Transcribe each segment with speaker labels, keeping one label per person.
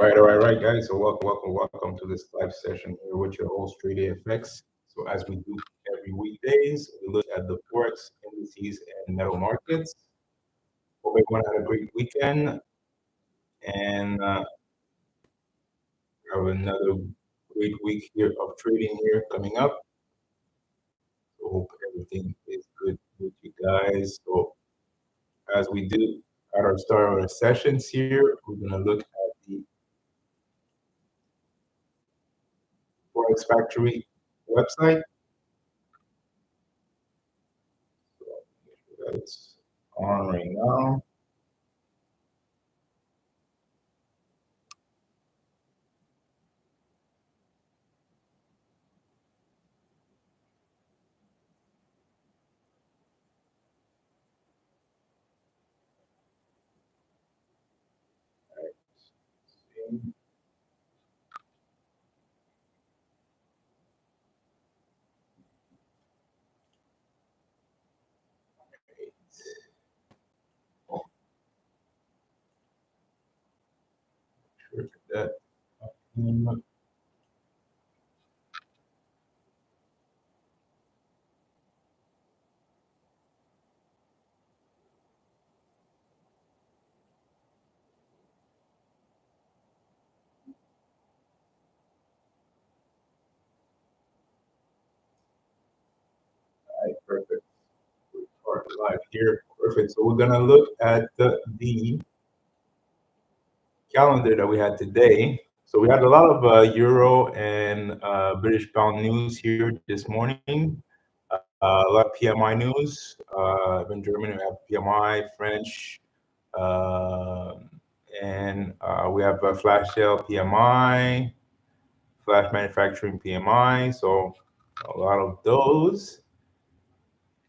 Speaker 1: All right, guys. So welcome to this live session here with your host, Trade FX. So as we do every weekdays, we look at the Forex indices and metal markets. Hope everyone had a great weekend, and we have another great week here of trading here coming up. So hope everything is good with you guys. So as we do at our start of our sessions here, we're gonna look at the Forex Factory website. So make sure that it's on right now. Sure that. Right, perfect. We are live here. Perfect. So we're gonna look at the calendar that we had today. So we had a lot of Euro and British pound news here this morning. A lot of PMI news. In Germany, we have PMI, French, uh, and we have flash sale PMI, flash manufacturing PMI. So a lot of those.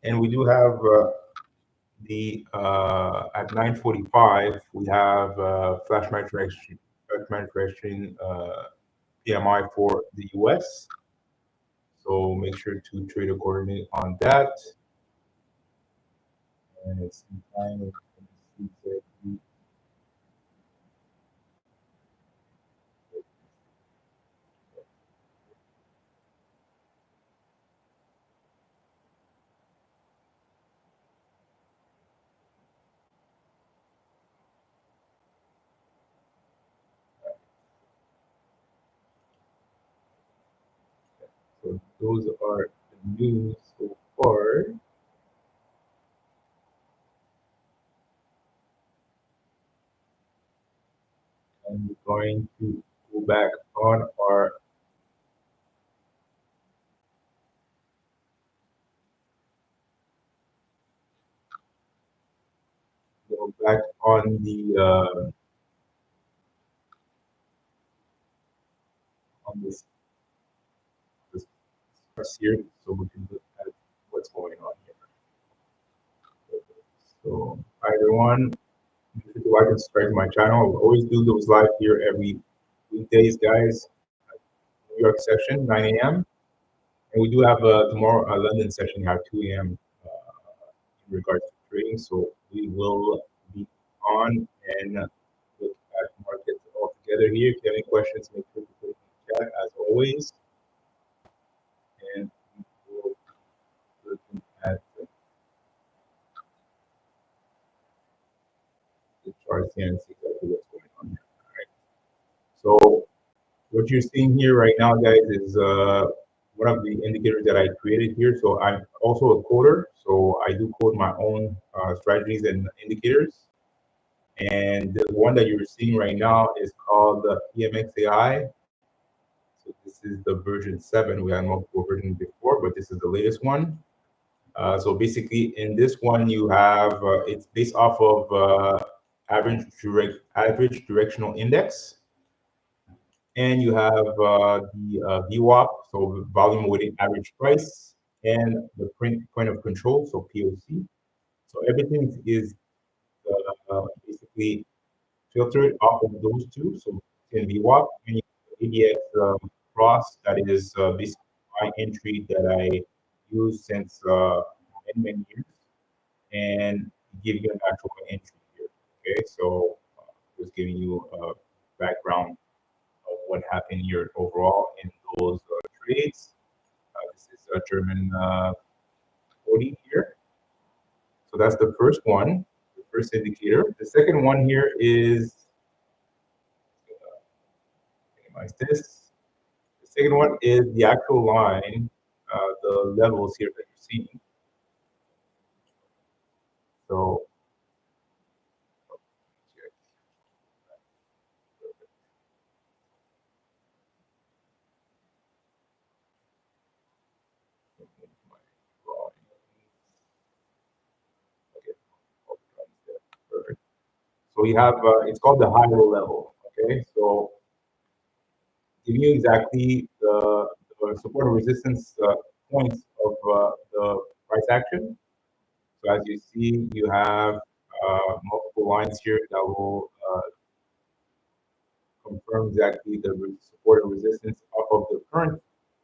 Speaker 1: And we do have the at 9:45 we have flash manufacturing PMI for the US. So make sure to trade accordingly on that. And it's time. So those are the news so far. And we're going to go back on our on this here, so we can look at what's going on here. So hi everyone. If you like and subscribe to my channel, I always do those live here every weekdays, guys. New York session, 9 a.m. And we do have tomorrow a London session at 2 a.m. In regards to trading. So we will be on and look at markets all together here. If you have any questions, make sure to put it in the chat as always. And we will be looking at the charts here and see exactly what's going on here. All right. So what you're seeing here right now, guys, is one of the indicators that I created here. So I'm also a coder. So I do code my own strategies and indicators. And the one that you're seeing right now is called the PMXAI. So this is the version 7. We had multiple versions before, but this is the latest one. So basically, in this one, you have it's based off of average directional index, and you have the VWAP, so volume weighted average price, and the point of control, so POC. So everything is basically filtered off of those two. So in VWAP, and you have ADX cross, that is basically my entry that I use since many years, and give you an actual entry here. Okay, so just giving you a background in your overall in those trades. This is a German 40 here. So that's the first one, the first indicator. The second one here is, minimize this. The second one is the actual line, the levels here that you're seeing. So perfect. So we have, it's called the high-low level. Okay, so giving you exactly the support and resistance points of the price action. So as you see, you have multiple lines here that will confirm exactly the support and resistance of the current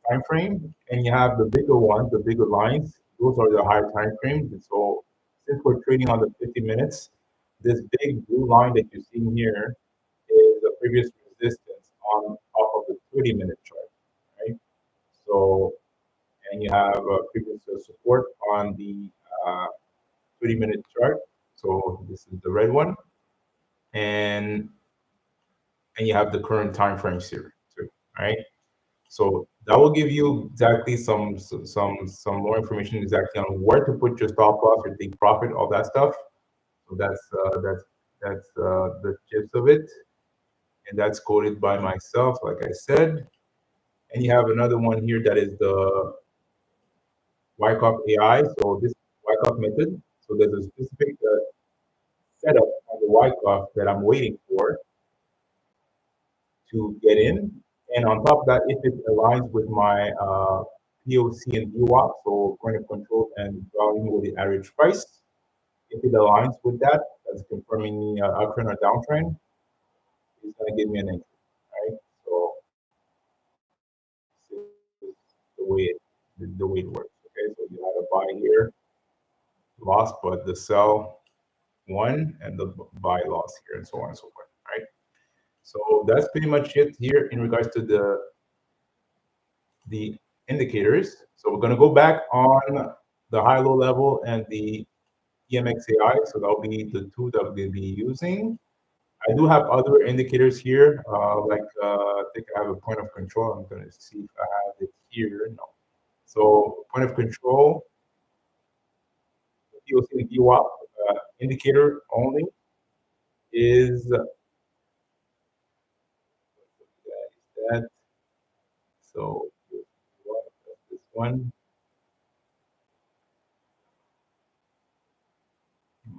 Speaker 1: time frame. And you have the bigger ones, the bigger lines. Those are the higher time frames. And so since we're trading on the 50 minutes, this big blue line that you're seeing here is the previous resistance on off of the 30-minute chart, right? So, and you have previous support on the 30-minute chart. So this is the red one, and you have the current time frames here too, right? So that will give you exactly some more information exactly on where to put your stop loss, your take profit, all that stuff. So that's the gist of it, and that's coded by myself, like I said. And you have another one here that is the Wyckoff AI. So this Wyckoff method. So there's a specific setup on the Wyckoff that I'm waiting for to get in. And on top of that, if it aligns with my POC and VWAP, so point of control and volume with the average price, if it aligns with that, that's confirming me uptrend or downtrend, it's going to give me an entry, right? So this is the way it works. Okay, so you had a buy here, lost, but the sell won, and the buy lost here, and so on and so forth, right? So that's pretty much it here in regards to the indicators. So we're going to go back on the high-low level and the EMXAI. So that'll be the two that we're going to be using. I do have other indicators here, I think I have a point of control. I'm going to see if I have it here. No. So point of control, the POC and VWAP indicator only is that. So this one.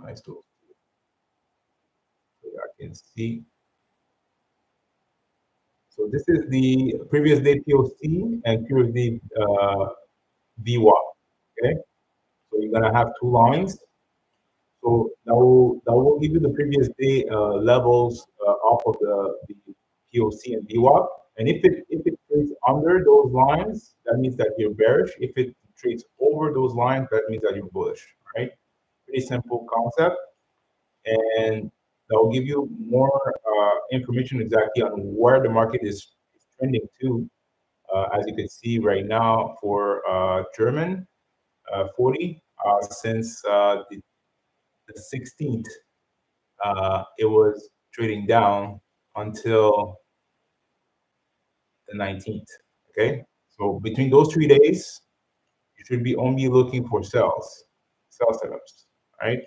Speaker 1: Nice to so I can see. So this is the previous day POC and previous day VWAP. Okay, so you're gonna have two lines. So that will give you the previous day levels off of the POC and VWAP. And if it trades under those lines, that means that you're bearish. If it trades over those lines, that means that you're bullish. Right? Pretty simple concept, and that will give you more information exactly on where the market is trending to. As you can see right now for German 40, since the 16th, it was trading down until the 19th. Okay, so between those 3 days, you should be only looking for sell setups, right?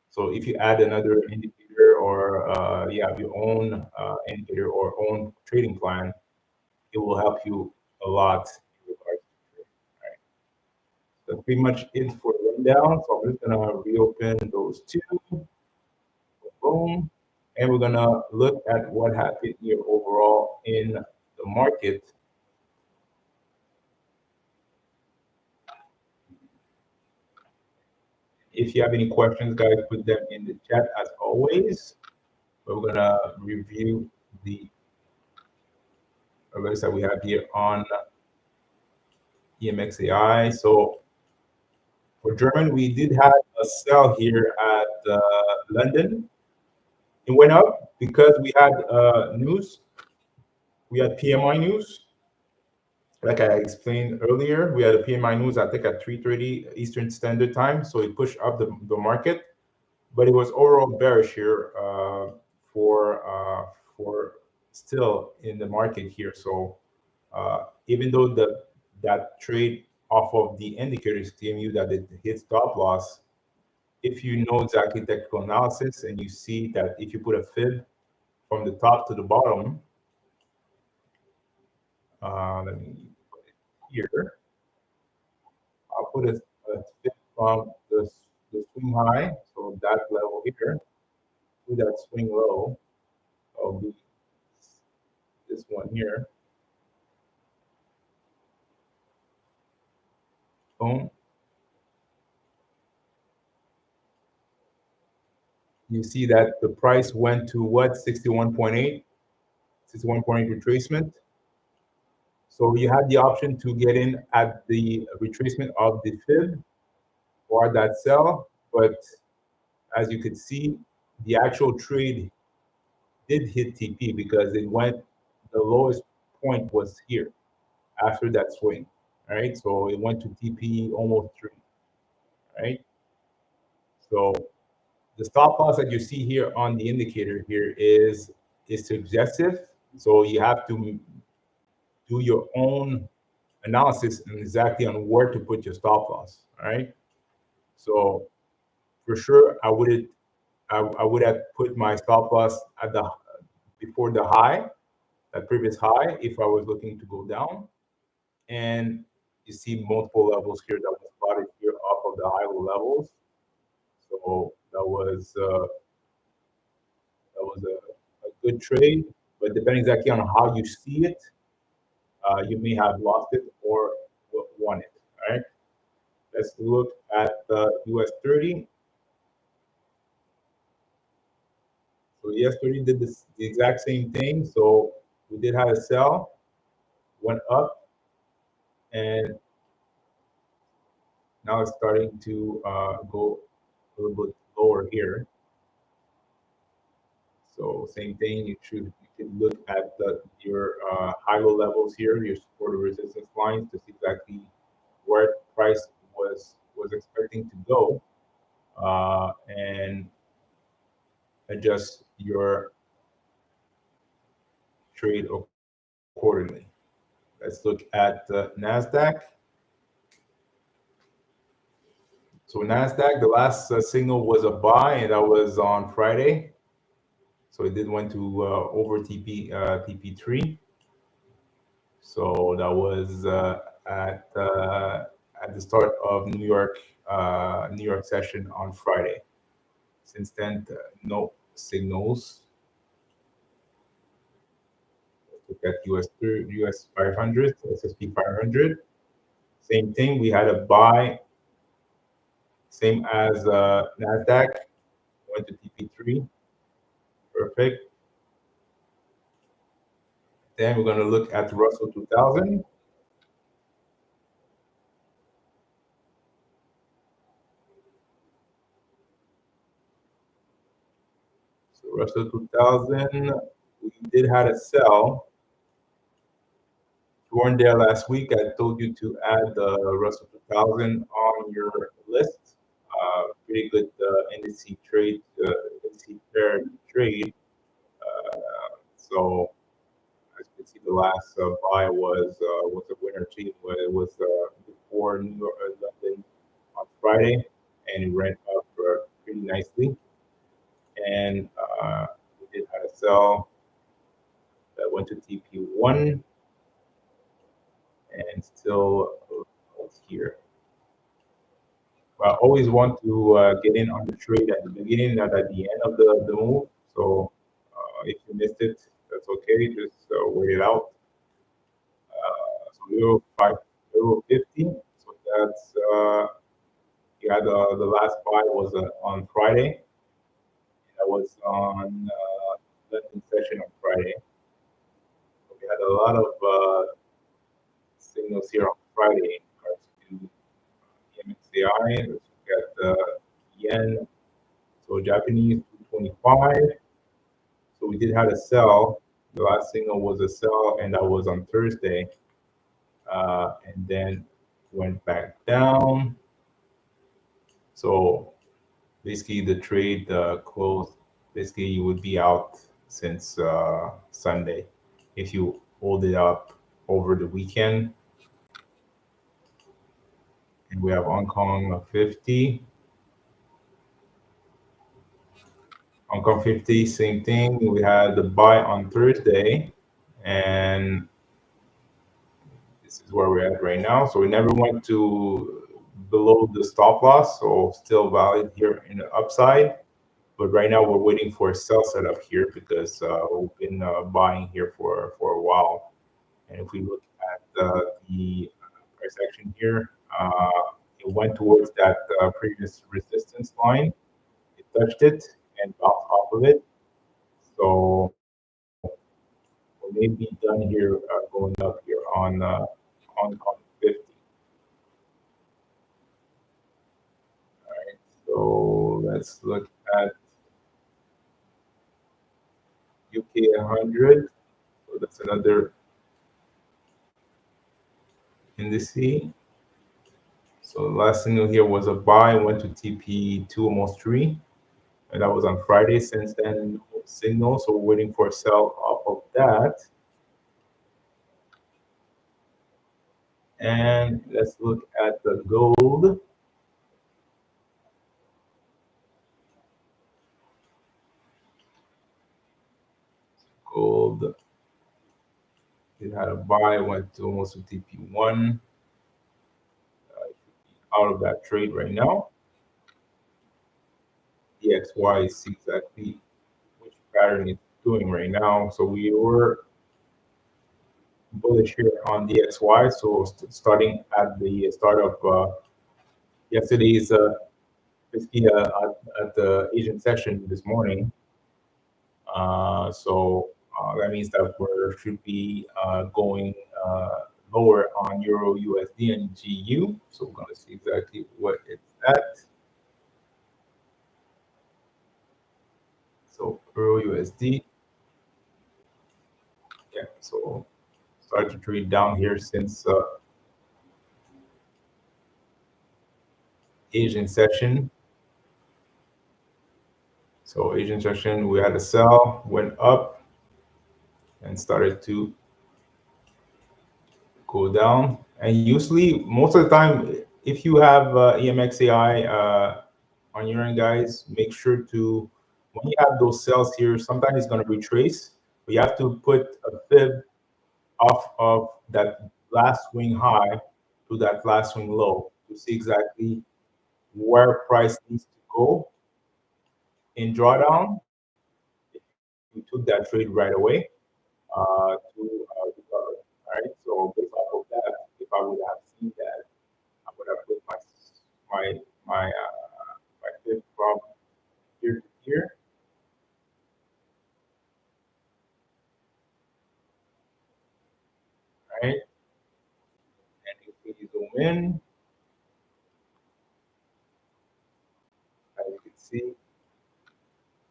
Speaker 1: So if you add another indicator or you have your own indicator or own trading plan, it will help you a lot in regards to trading. Right? That's pretty much it for the rundown. So I'm just gonna reopen those two. Boom. And we're gonna look at what happened here overall in the market. If you have any questions, guys, put them in the chat as always. But we're gonna review the alerts that we have here on EMXAI. So for German, we did have a sell here at London. It went up because we had news We had PMI news. Like I explained earlier, we had a PMI news, I think at 3:30 Eastern Standard Time. So it pushed up the market, but it was overall bearish here for still in the market here. So even though that trade off of the indicators gave you that it hit stop loss, if you know exactly technical analysis and you see that if you put a fib from the top to the bottom, let me put it here. I'll put a fib from the swing high, so that level here, to that swing low. That'll be this one here. Boom. You see that the price went to what? 61.8, 61.8 retracement. So you had the option to get in at the retracement of the fib or that sell, but as you could see, the actual trade did hit TP because it went, the lowest point was here after that swing, right? So it went to TP almost 3, right? So the stop loss that you see here on the indicator here is suggestive. So you have to do your own analysis and exactly on where to put your stop loss, all right? So for sure, I would have put my stop loss at the before the high, that previous high, if I was looking to go down. And you see multiple levels here that was spotted here off of the high levels. So that was a good trade, but depending exactly on how you see it, you may have lost it or won it. All right. Let's look at the US30. So the US30 did the exact same thing. So we did have a sell, went up, and now it's starting to go a little bit lower here. So same thing, you can look at your high-low levels here, your support and resistance lines to see exactly where price was expecting to go, and adjust your trade accordingly. Let's look at the NASDAQ. So NASDAQ, the last signal was a buy, and that was on Friday. So it did went to over TP3. So that was at the start of New York session on Friday. Since then, no signals. Let's look at US 500, S&P 500. Same thing. We had a buy, same as Nasdaq. Went to TP3. Perfect. Then we're going to look at the Russell 2000. So Russell 2000, we did have a sell. If you weren't there last week, I told you to add the Russell 2000 on your list. Pretty good indice trade, indice pair trade. So as you can see, the last buy was a winner too. It was before New York, London on Friday, and it ran up pretty nicely. And we did have a sell that went to TP1 and still here. I always want to get in on the trade at the beginning, not at the end of the move. So if you missed it, that's okay. Just wait it out. So 0.50. So that's yeah. The last buy was on Friday. That was on London session on Friday. So we had a lot of signals here on Friday in regards to MXAI. Let's look at the yen. So Japanese 225. So we did have a sell The last signal was a sell, and that was on Thursday, and then went back down. So basically, the trade closed. Basically, you would be out since Sunday if you hold it up over the weekend. And we have Hong Kong 50. Hong Kong 50, same thing. We had the buy on Thursday, and this is where we're at right now. So we never went to below the stop loss, so still valid here in the upside. But right now we're waiting for a sell setup here because we've been buying here for a while. And if we look at the price action here, it went towards that previous resistance line. It touched it and bounced off of it. So we may be done here going up here on 50. All right. So let's look at UK 100. So that's another indice. So the last signal here was a buy, went to TP2 almost 3, and that was on Friday. Since then, no signal, so we're waiting for a sell off of that. And let's look at the gold. Gold, it had a buy, went to almost to TP1. Out of that trade right now. The XY is exactly which pattern it's doing right now. So we were bullish here on the XY. So starting at the start of yesterday's basically at the Asian session this morning. So that means that we should be going lower on Euro USD and GU. So we're going to see exactly what it's at. So Euro USD. Yeah, so start to trade down here since Asian session. So Asian session, we had a sell, went up, and started to go down. And usually, most of the time, if you have EMXAI on your end, guys, make sure to, when you have those sells here, sometimes it's going to retrace, but you have to put a fib off of that last swing high to that last swing low to see exactly where price needs to go in drawdown. We took that trade right away to recover. All right. So based off of that, if I would have seen that, I would have put my my fib from here to here. All right. And if we zoom in, as you can see,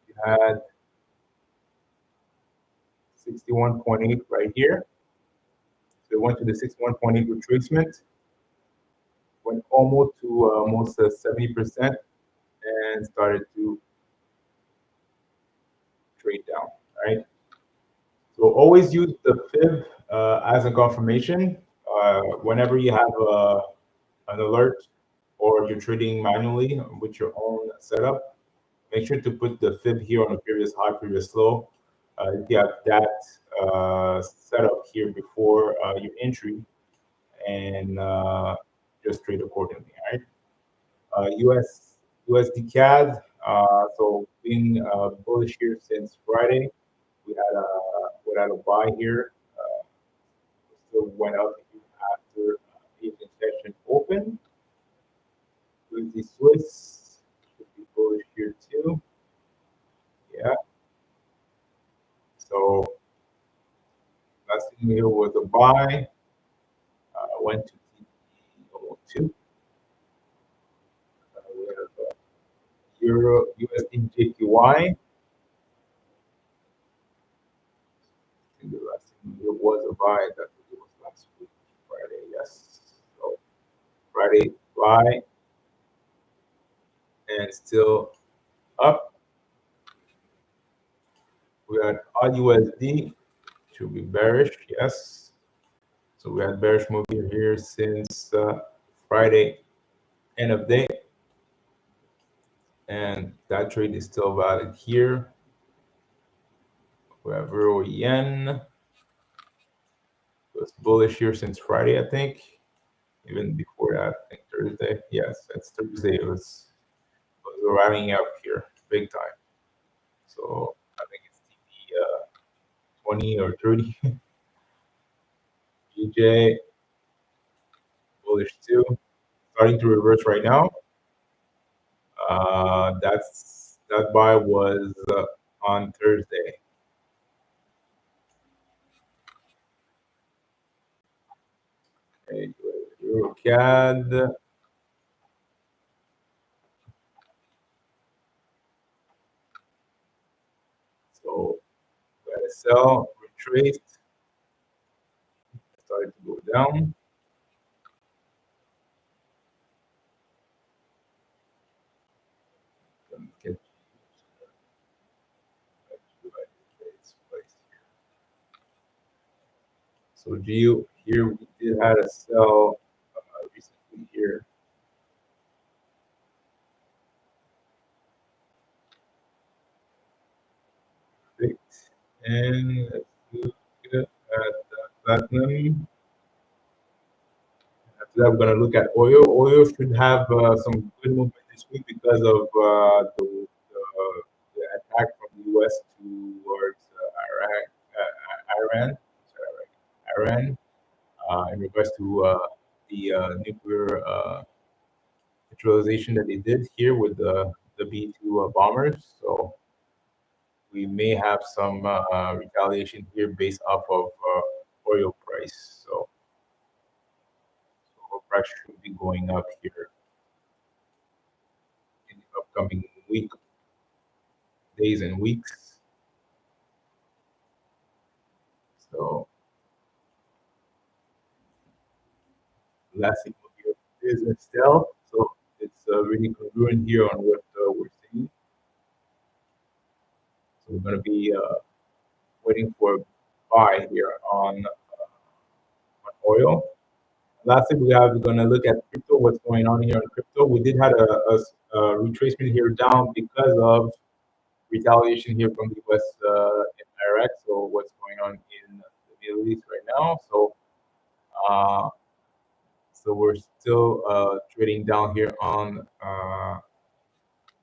Speaker 1: you had 61.8 right here. So it went to the 61.8 retracement, went almost to almost 70%, and started to trade down. Right. So always use the fib as a confirmation whenever you have an alert or you're trading manually with your own setup. Make sure to put the fib here on the previous high, previous low. If you have that setup here before your entry, and just trade accordingly. All right. US USD CAD. So being bullish here since Friday. We had a buy here. Still went up after Asian session open. With the Swiss should be bullish here too. Yeah. So last thing here was a buy. Went to TP 2. We have Euro USD JPY. was a buy. That it was last week, Friday. Yes. So Friday buy and still up. We had AUUSD should be bearish. Yes. So we had bearish move here since Friday end of day, and that trade is still valid here. We have euro yen. It was bullish here since Friday, I think. Even before that, I think Thursday. Yes, it's Thursday. It was rallying up here big time. So I think it's TP 20 or 30. GJ bullish too. Starting to reverse right now. That buy was on Thursday. Okay, Euro CAD. So gotta sell, retraced, started to go down. Get so Geo here we did had a sell recently here. Fix and let's look at platinum. After that, we're gonna look at oil. Oil should have some good movement this week because of the attack from the U.S. towards Iran, sorry, Iran, in regards to the nuclear neutralization that they did here with the B-2 bombers. So we may have some retaliation here based off of oil price. So oil price should be going up here in the upcoming days and weeks. So last thing will be a business still. So it's really congruent here on what we're seeing. So we're going to be waiting for a buy here on oil. Lastly, we're going to look at crypto. What's going on here on crypto? We did have a retracement here down because of retaliation here from the U.S. In Iraq. So what's going on in the Middle East right now? Uh, so we're still trading down here on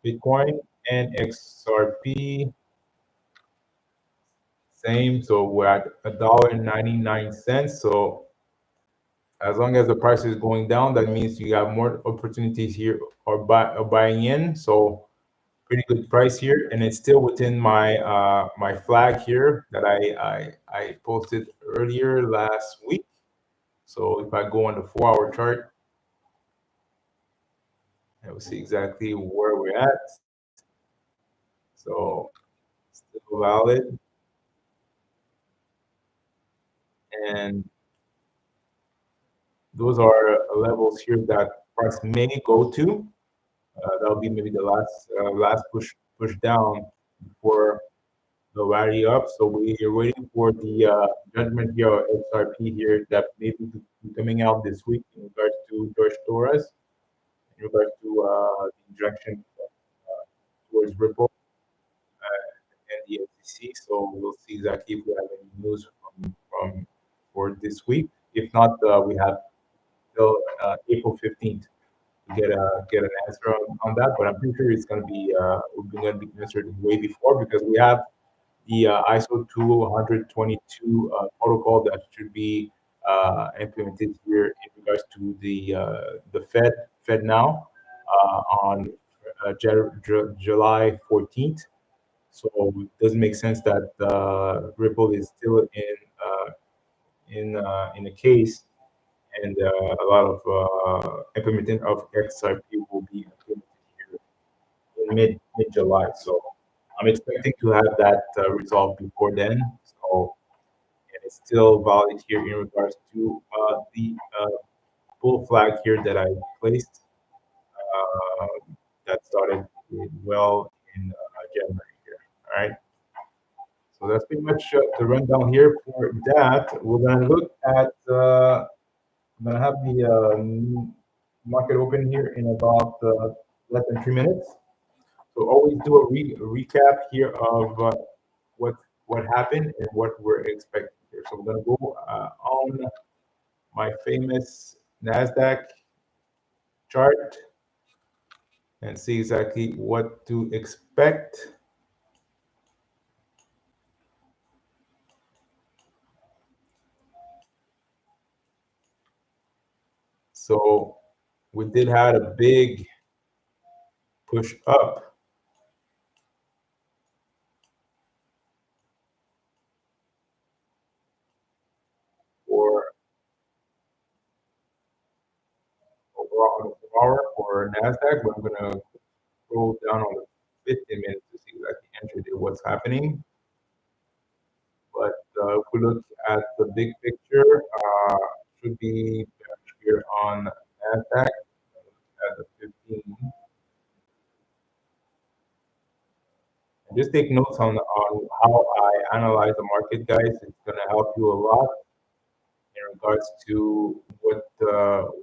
Speaker 1: Bitcoin and XRP. Same. So we're at $1.99. So as long as the price is going down, that means you have more opportunities here or buying in. So pretty good price here, and it's still within my flag here that I posted earlier last week. So if I go on the 4-hour chart, I will see exactly where we're at. So still valid, and those are levels here that price may go to. That'll be maybe the last push down before the rally up. So we are waiting for the judgment here of XRP here that may be coming out this week in regards to George Torres, in regards to the injection towards Ripple and the SEC. So we'll see exactly if we have any news from for this week. If not, we have till April 15th to get an answer on that. But I'm pretty sure it's going to be we're going to be answered way before because we have the ISO 222 protocol that should be implemented here in regards to the Fed now on July 14th. So it doesn't make sense that Ripple is still in a case, and a lot of implementation of XRP will be implemented here in mid July. So I'm expecting to have that resolved before then. So and it's still valid here in regards to the bull flag here that I placed that started well in January here. All right. So that's pretty much the rundown here for that. We're gonna look at. I'm gonna have the market open here in about less than 3 minutes. So always do a recap here of what what happened and what we're expecting here. So I'm gonna go on my famous Nasdaq chart and see exactly what to expect. So we did have a big push up for overall on the 4 hour for Nasdaq, but I'm gonna scroll down on the 15 minutes to see exactly entry what's happening. But if we look at the big picture, should be here on Nasdaq at the 15. And just take notes on how I analyze the market, guys. It's going to help you a lot in regards to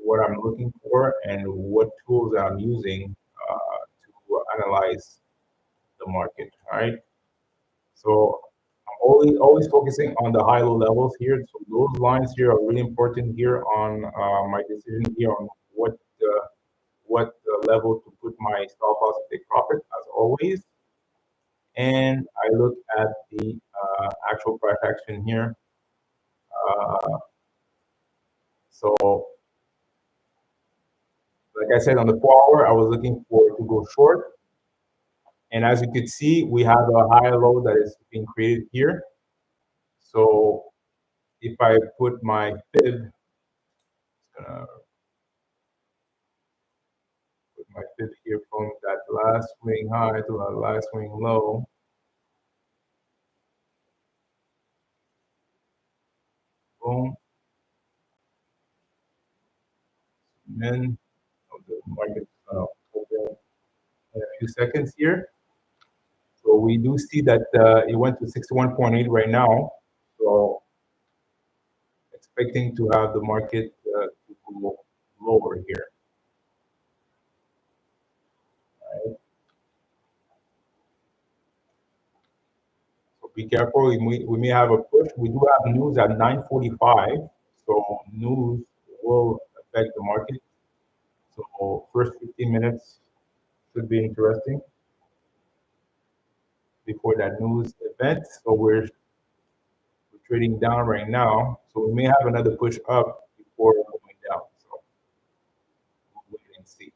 Speaker 1: what I'm looking for and what tools I'm using to analyze the market. All right. So I'm always focusing on the high-low levels here. So those lines here are really important here on my decision here on what level to put my stop loss and take profit as always. And I look at the actual price action here. So like I said, on the 4 hour, I was looking for to go short. And as you could see, we have a higher low that is being created here. So if I put my fib, uh, put my fib here from that last swing high to that last swing low. Boom. And then the market open in a few seconds here. So we do see that it went to 61.8 right now. So expecting to have the market to go lower here. Right? So be careful. We may have a push. We do have news at 9:45. So news will affect the market. So first 15 minutes should be interesting before that news event. So we're trading down right now. So we may have another push up before going down. So we'll wait and see.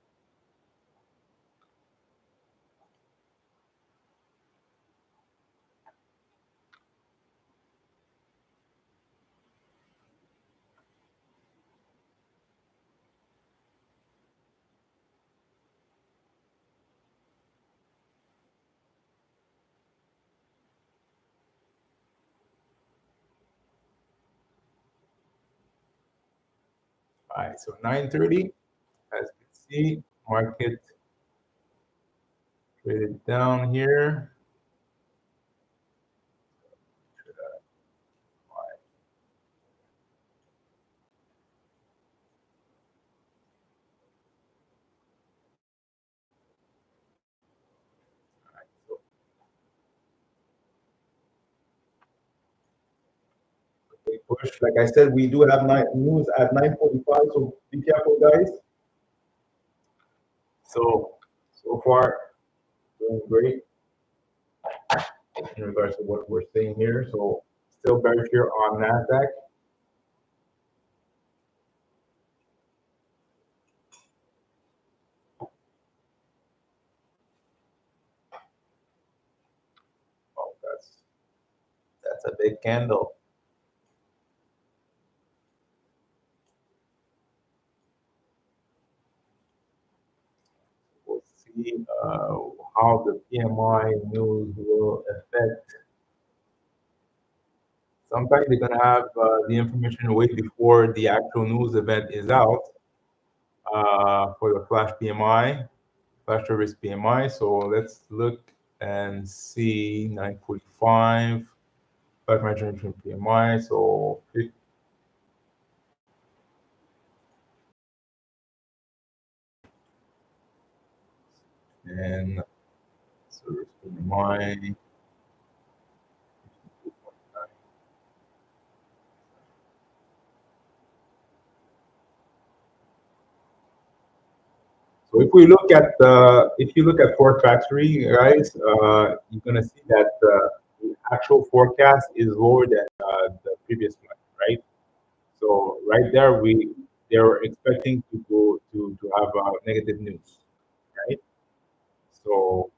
Speaker 1: All right, so 9:30, as you can see, market traded down here. Push. Like I said, we do have news at 9:45, so be careful, guys. So far, doing great in regards to what we're seeing here. So still bearish here on Nasdaq. Oh, that's a big candle. We'll see how the PMI news will affect Sometimes they're gonna have the information way before the actual news event is out for the flash PMI, flash service PMI. So let's look and see 945 flash management PMI. So and service PMI. So if we look at if you look at Ford Factory, guys, you're gonna see that the actual forecast is lower than the previous one, right? So right there, they're expecting to go to have negative news, right? So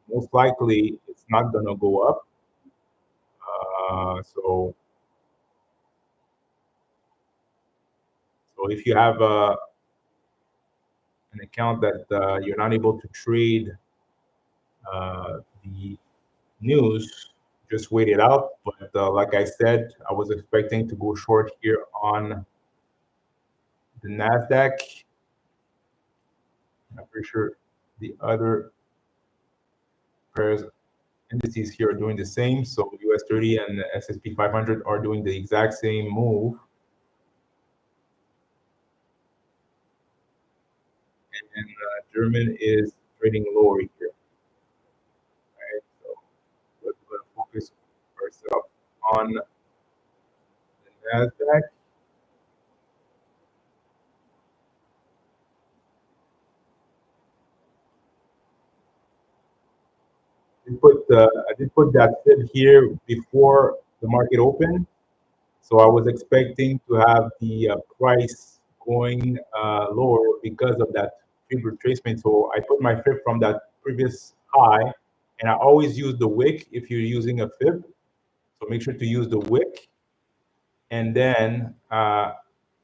Speaker 1: most likely it's not gonna go up. So if you have an account that you're not able to trade the news, just wait it out. But like I said, I was expecting to go short here on the Nasdaq. I'm pretty sure the other pairs indices here are doing the same. So US30 and the S&P 500 are doing the exact same move. And German is trading lower here. Right? So let's focus ourselves on the Nasdaq. I did put that fib here before the market opened. So I was expecting to have the price going lower because of that fib retracement. So I put my fib from that previous high, and I always use the wick if you're using a fib. So make sure to use the wick, and then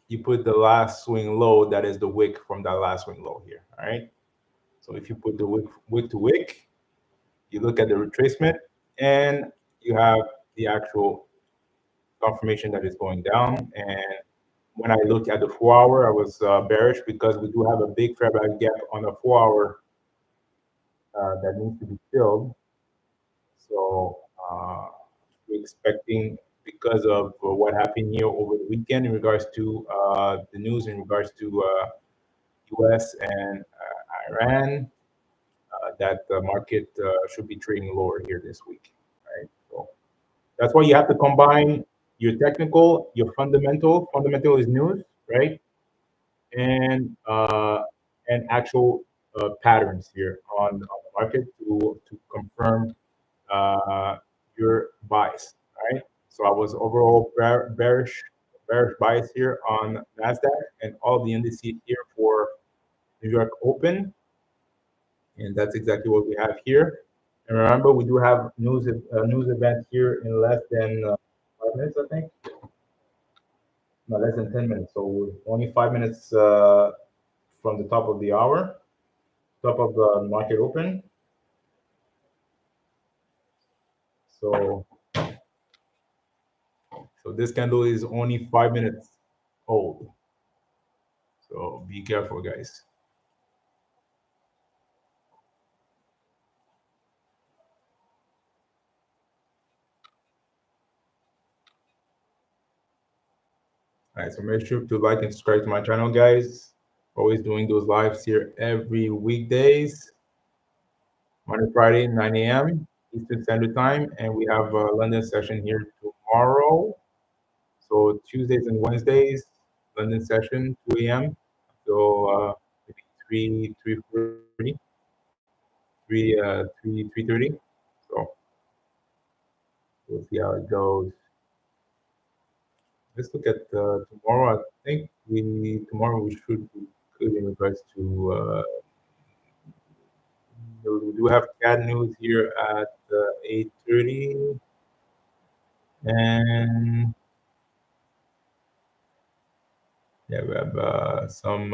Speaker 1: you put the last swing low. That is the wick from that last swing low here. All right. So if you put the wick to wick, you look at the retracement, and you have the actual confirmation that is going down. And when I look at the 4 hour, I was bearish because we do have a big fair value gap on the 4 hour that needs to be filled. So we're expecting, because of what happened here over the weekend in regards to the news in regards to US and Iran, that the market should be trading lower here this week. Right. So that's why you have to combine your technical, your fundamental. Fundamental is news, right? And actual patterns here on the market to confirm your bias, right? So I was overall bearish bias here on Nasdaq and all the indices here for New York Open, and that's exactly what we have here. And remember, we do have news event here in less than 5 minutes, I think. No, less than 10 minutes. So only 5 minutes from the top of the hour, top of the market open. So this candle is only 5 minutes old. So be careful, guys. All right, so make sure to like and subscribe to my channel, guys. Always doing those lives here every weekdays, Monday, Friday, 9 a.m. Eastern Standard Time, and we have a London session here tomorrow. So Tuesdays and Wednesdays, London session, 2 a.m. So maybe 3:30, 3:30. So we'll see how it goes. Let's look at tomorrow. I think tomorrow we should be good in regards to. We do have CAD news here at 8:30, and yeah, we have some.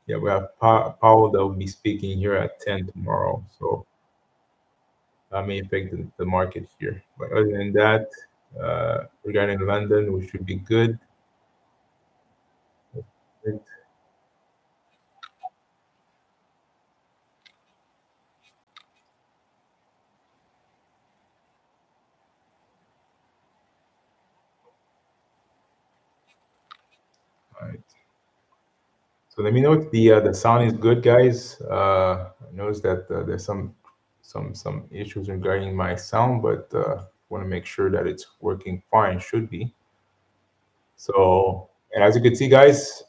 Speaker 1: Yeah, we have Powell that will be speaking here at 10 tomorrow. So may affect the market here. But other than that, regarding London, we should be good. Right. All right. So let me know if the sound is good, guys. I noticed that there's some issues regarding my sound, but want to make sure that it's working fine. Should be. So, and as you can see, guys,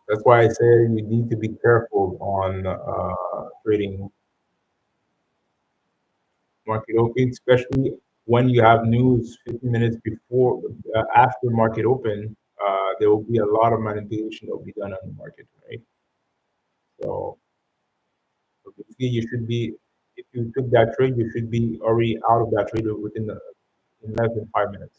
Speaker 1: that's why I say you need to be careful on trading market open, especially when you have news 15 minutes before, after market open. There will be a lot of manipulation that will be done on the market, right? So, basically, you should be, if you took that trade, you should be already out of that trade within in less than 5 minutes.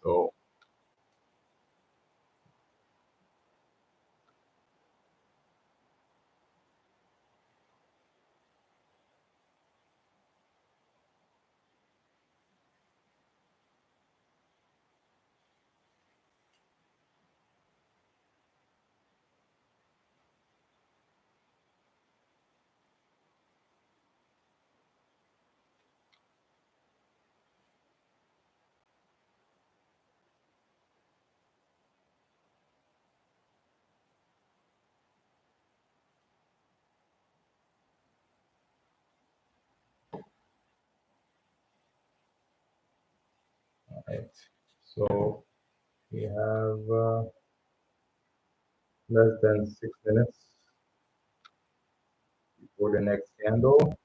Speaker 1: So, right. So we have less than 6 minutes for the next candle.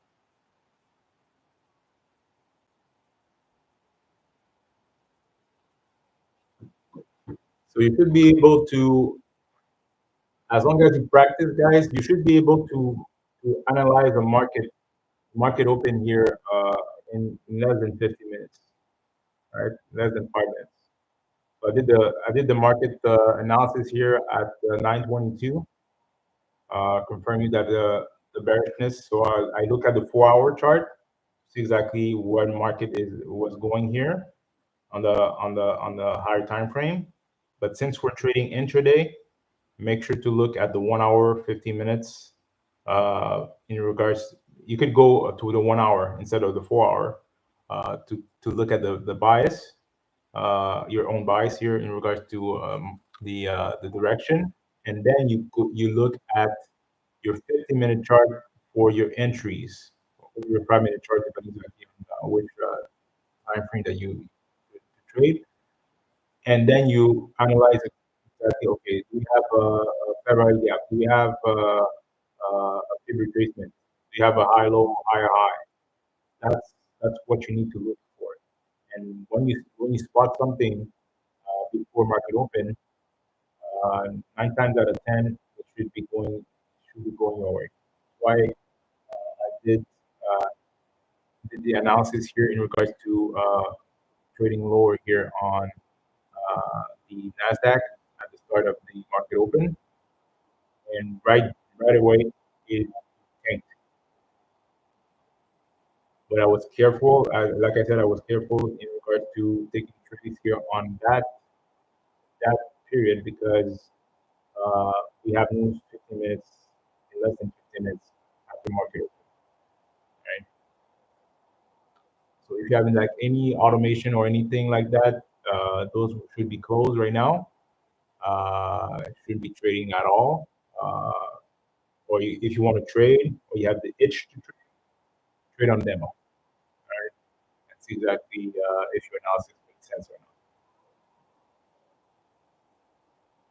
Speaker 1: So you should be able to, as long as you practice, guys, you should be able to analyze the market open here in less than 50 minutes, right? Less than 5 minutes. So I did the market analysis here at 9:22, confirming that the bearishness. So I look at the 4-hour chart, see exactly where the market was going here on the higher time frame. But since we're trading intraday, make sure to look at the 1 hour, 15 minutes. In regards, you could go to the 1 hour instead of the 4 hour to look at the bias, your own bias here in regards to the direction, and then you look at your 15-minute chart for your entries, or your 5-minute chart depending on which time frame that you trade, and then you analyze it exactly. Okay, do we have a February gap? Do we have a big retracement? Do you have a high low, higher high? That's what you need to look for. And when you spot something before market open, 9 times out of 10, it should be going your way. Why I did the analysis here in regards to trading lower here on the Nasdaq at the start of the market open, and right away it tanked. But I was careful. Like I said, I was careful in regards to taking trades here on that period because uh, we have news 15 minutes, in less than 15 minutes after market open, right? So if you have like any automation or anything like that, those should be closed right now. Shouldn't be trading at all. Or if you want to trade, or you have the itch to trade on demo. Right? That's exactly if your analysis makes sense or not.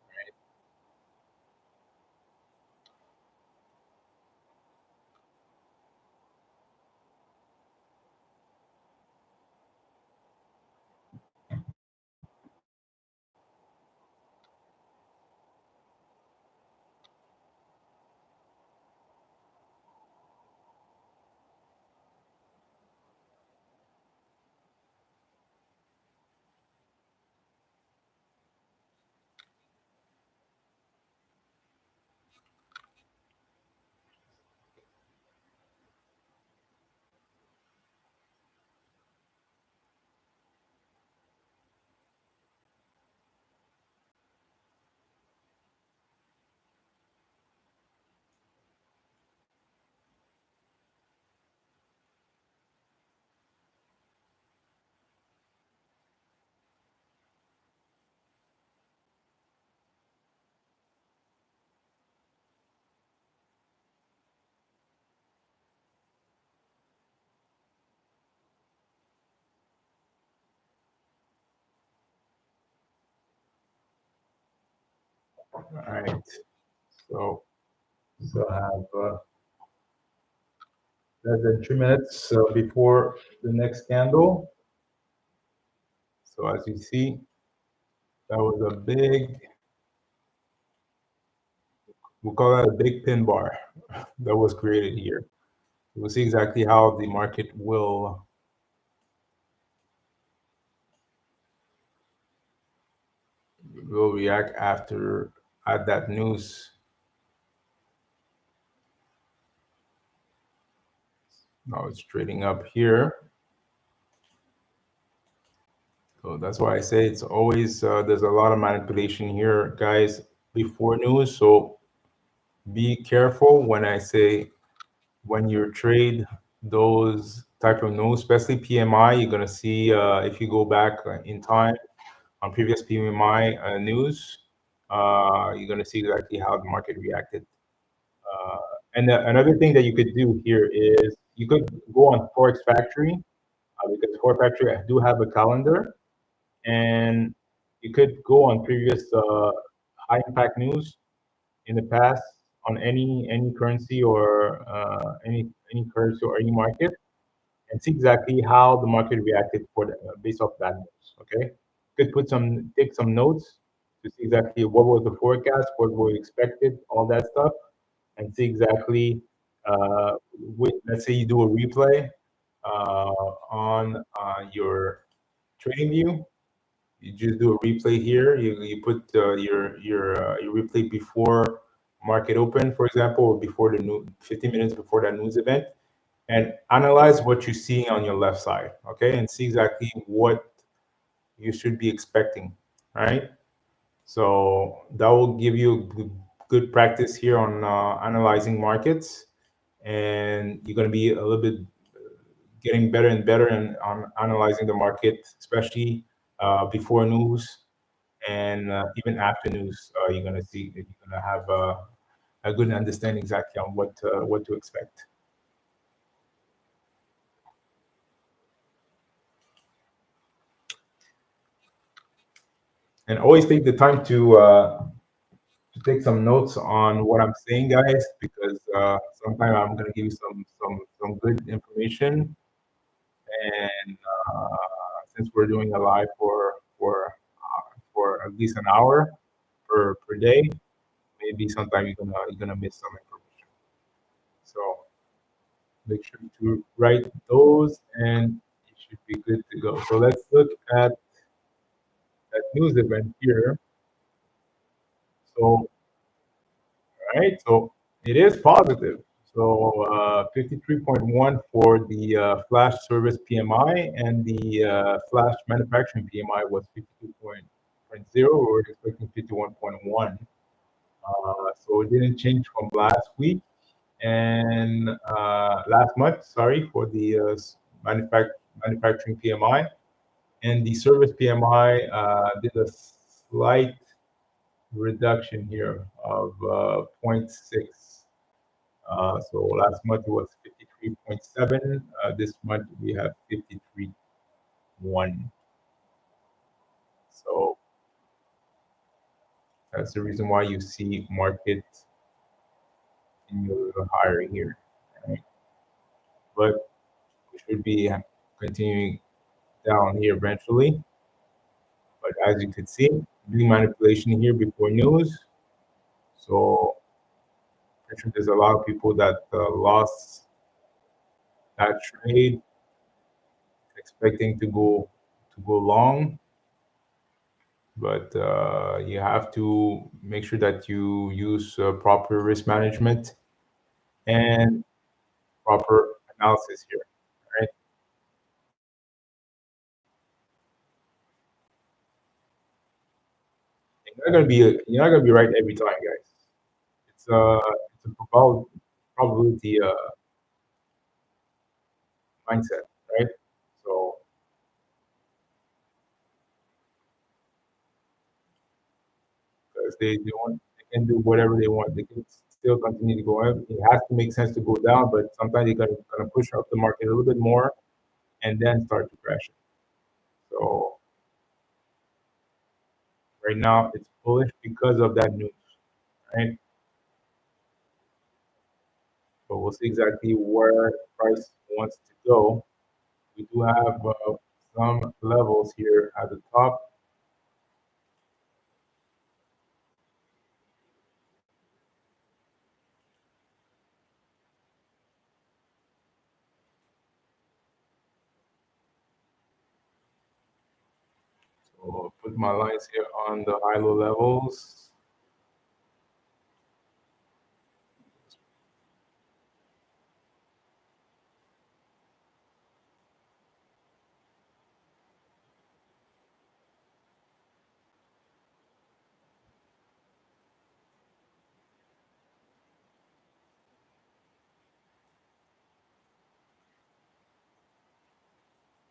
Speaker 1: Right? All right. So I have less than 3 minutes before the next candle. So as you see, that was a big, we'll call that a big pin bar that was created here. We'll see exactly how the market will react after at that news. Now it's trading up here. So that's why I say it's always, there's a lot of manipulation here, guys, before news. So be careful when I say, when you trade those type of news, especially PMI, you're going to see, if you go back in time on previous PMI news, you're going to see exactly how the market reacted. And another thing that you could do here is you could go on Forex Factory, because Forex Factory do have a calendar, and you could go on previous high impact news in the past on any currency or any currency or any market, and see exactly how the market reacted for the, based off that news. Okay, you could take some notes to see exactly what was the forecast, what was expected, all that stuff, and see exactly. Let's say you do a replay on your trading view. You just do a replay here. You put your replay before market open, for example, or before the new 15 minutes before that news event, and analyze what you're seeing on your left side, okay, and see exactly what you should be expecting, right? So that will give you good practice here on analyzing markets, and you're going to be a little bit getting better and better on analyzing the market, especially before news and even after news. You're going to see that you're going to have a good understanding exactly on what to expect. And always take the time to take some notes on what I'm saying, guys, because sometimes I'm going to give you some good information. And since we're doing a live for at least an hour per day, maybe sometime you're gonna miss some information. So make sure to write those, and you should be good to go. So let's look at that news event here. So right, so it is positive. So 53.1 for the flash service PMI, and the flash manufacturing PMI was 52.0. We're expecting 51.1. So it didn't change from last week and last month, sorry, for the manufacturing PMI. And the service PMI did a slight reduction here of 0.6. So last month it was 53.7. This month we have 53.1. So that's the reason why you see market in a little higher here. Right? But we should be continuing down here eventually. But as you can see, doing manipulation here before news. So I'm sure there's a lot of people that lost that trade, expecting to go long. But you have to make sure that you use proper risk management and proper analysis here, right? You're not gonna be right every time, guys. It's a probability mindset, right? So because they want, they can do whatever they want, they can still continue to go up. It has to make sense to go down, but sometimes they're gonna push up the market a little bit more and then start to crash it. So right now it's bullish because of that news. right? But we'll see exactly where price wants to go. We do have some levels here at the top. So I'll put my lines here on the high-low levels.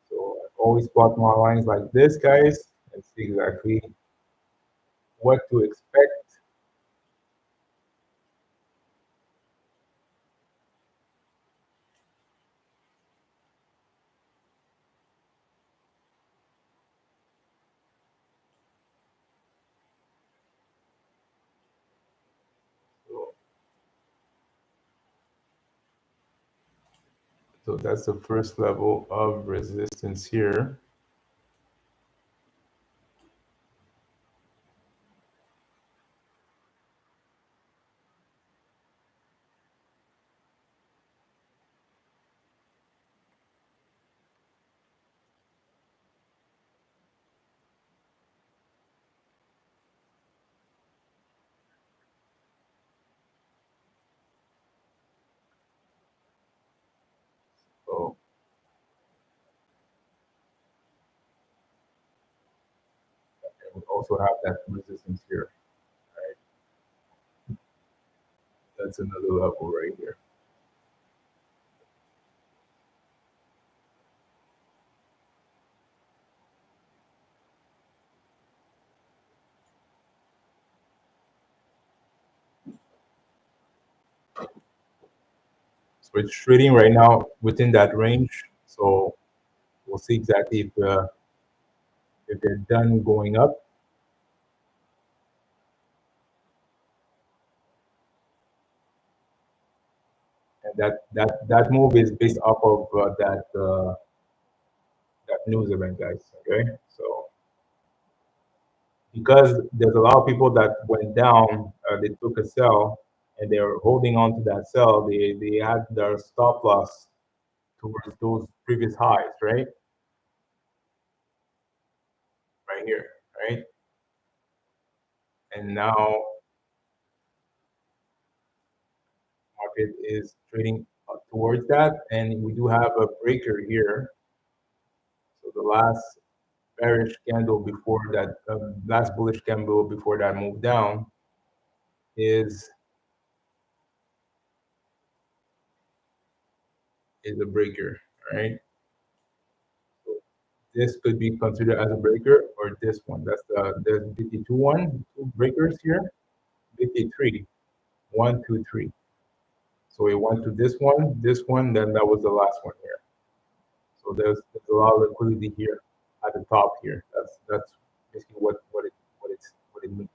Speaker 1: So I always plot my lines like this, guys, and see exactly what to expect. So, so that's the first level of resistance here. So we also have that resistance here. Right? That's another level right here. So it's trading right now within that range. So we'll see exactly if they're done going up. And that move is based off of that news event, guys. Okay, so because there's a lot of people that went down, they took a sell and they're holding on to that sell. They had their stop loss towards those previous highs, right? Right here, right? And now market is trading towards that, and we do have a breaker here. So the last bearish candle before that, last bullish candle before that move down is a breaker, right? So this could be considered as a breaker, or this one. That's the 52 one, two breakers here. 53, 1, 2, 3. So it went to this one, then that was the last one here. So there's a lot of liquidity here at the top here. That's basically what it means.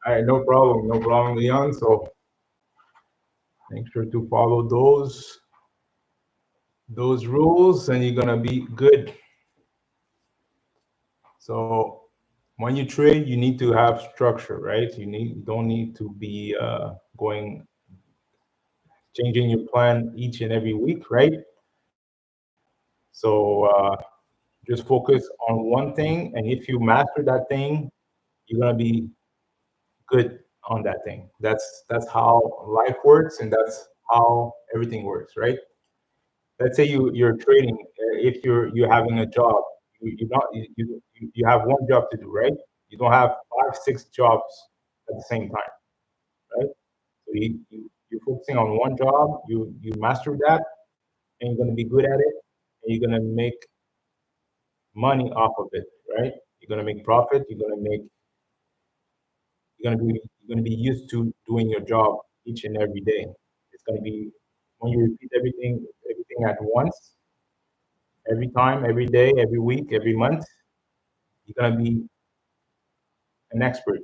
Speaker 1: All right, no problem, Leon. So make sure to follow those rules, and you're gonna be good. So when you trade, you need to have structure, right? You don't need to be changing your plan each and every week, right? So just focus on one thing, and if you master that thing, you're gonna be good on that thing. That's how life works, and that's how everything works, right? Let's say you're trading. If you're having a job, you not you have one job to do, right? You don't have five, six jobs at the same time, right? So you're focusing on one job. You master that, and you're gonna be good at it, and you're gonna make money off of it, right? You're gonna make profit. You're gonna be used to doing your job each and every day. It's gonna be when you repeat everything at once, every time, every day, every week, every month, you're gonna be an expert.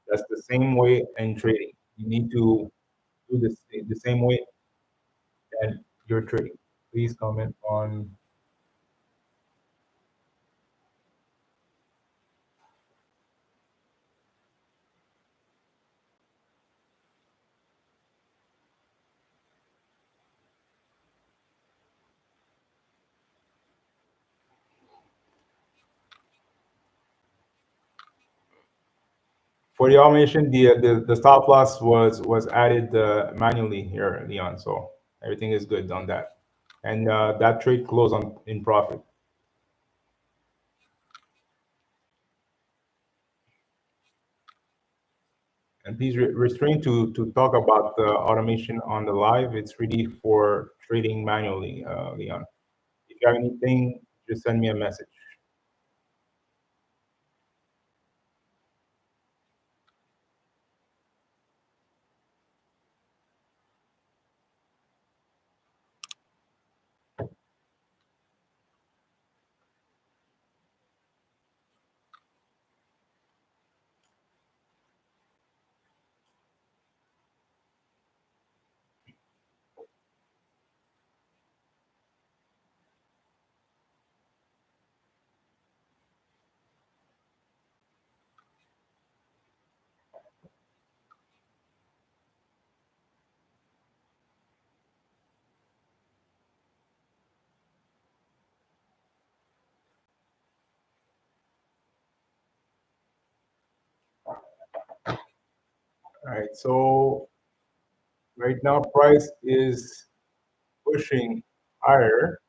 Speaker 1: That's the same way in trading. You need to do this the same way that you're trading. Please comment on. For the automation, the stop loss was added manually here, Leon. So everything is good on that, and that trade closed on in profit. And please restrain to talk about the automation on the live. It's really for trading manually, Leon. If you have anything, just send me a message. All right. So right now, price is pushing higher.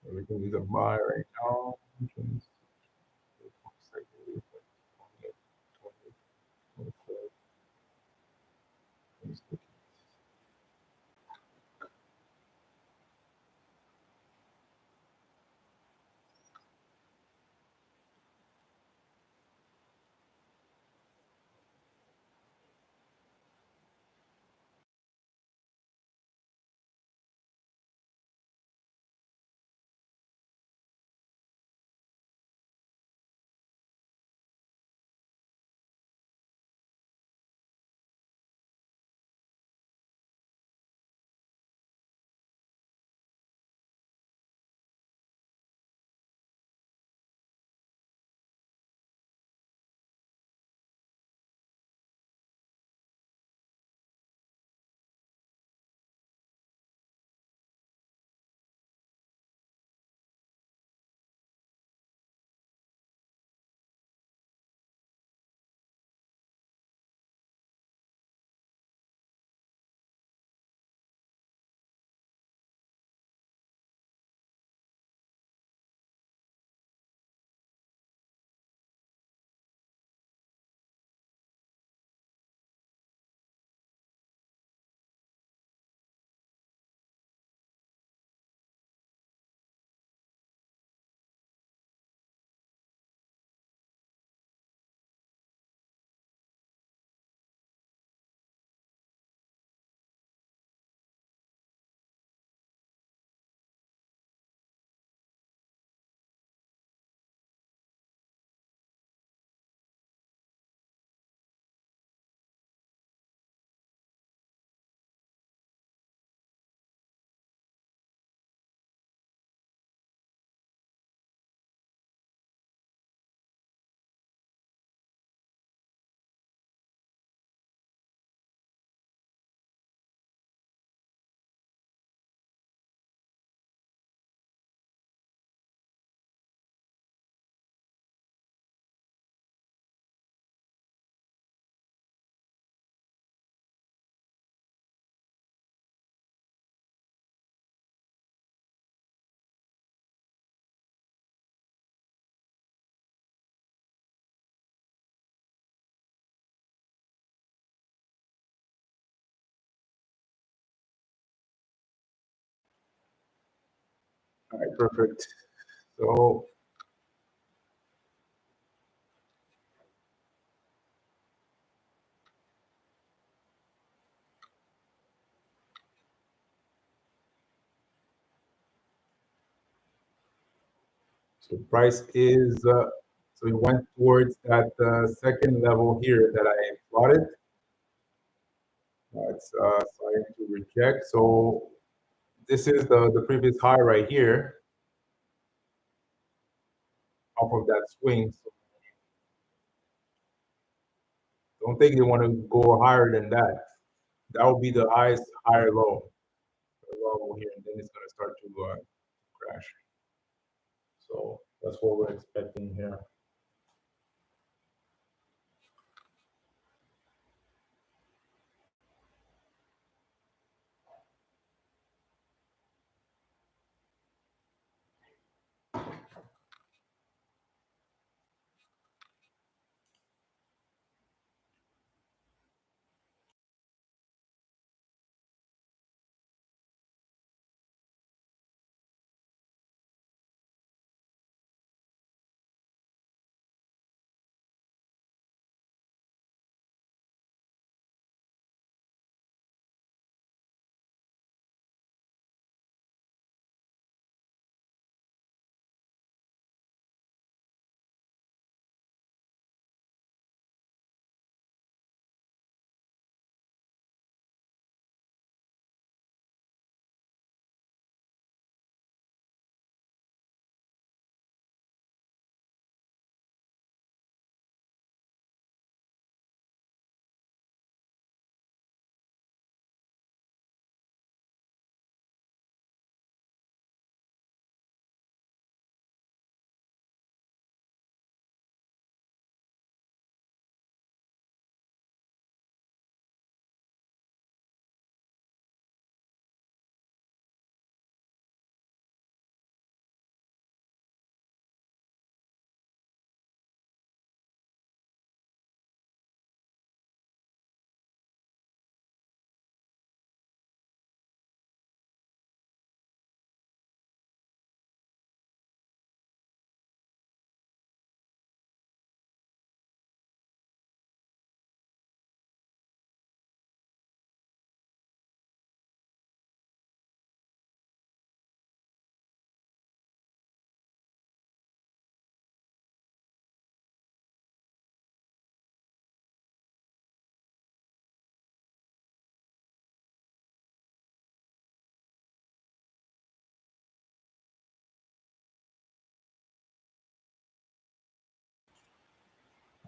Speaker 1: Everything is a buy right now. All right, perfect. So price is so it went towards that second level here that I plotted. It's starting to reject. So this is the previous high right here off of that swing. So don't think you want to go higher than that. That will be the highest higher low level here, and then it's going to start to crash. So that's what we're expecting here.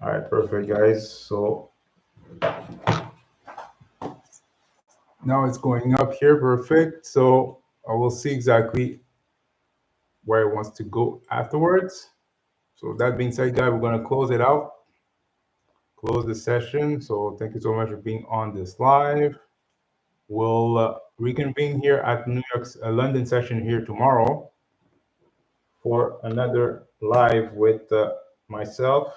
Speaker 1: All right, perfect, guys. So now it's going up here, perfect. So I will see exactly where it wants to go afterwards. So that being said, guys, we're going to close it out, close the session. So thank you so much for being on this live. We'll reconvene here at New York's London session here tomorrow for another live with myself,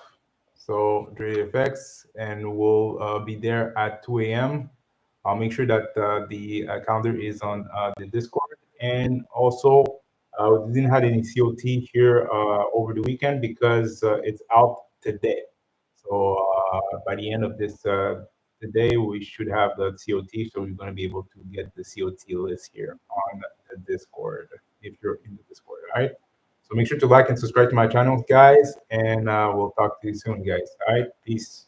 Speaker 1: so DreFX, and we'll be there at 2 a.m. I'll make sure that the calendar is on the Discord, and also we didn't have any COT here over the weekend because it's out today. So by the end of this today, we should have the COT, so we're going to be able to get the COT list here on the Discord if you're in the Discord, all right? So make sure to like and subscribe to my channel, guys, and we'll talk to you soon, guys. All right, peace.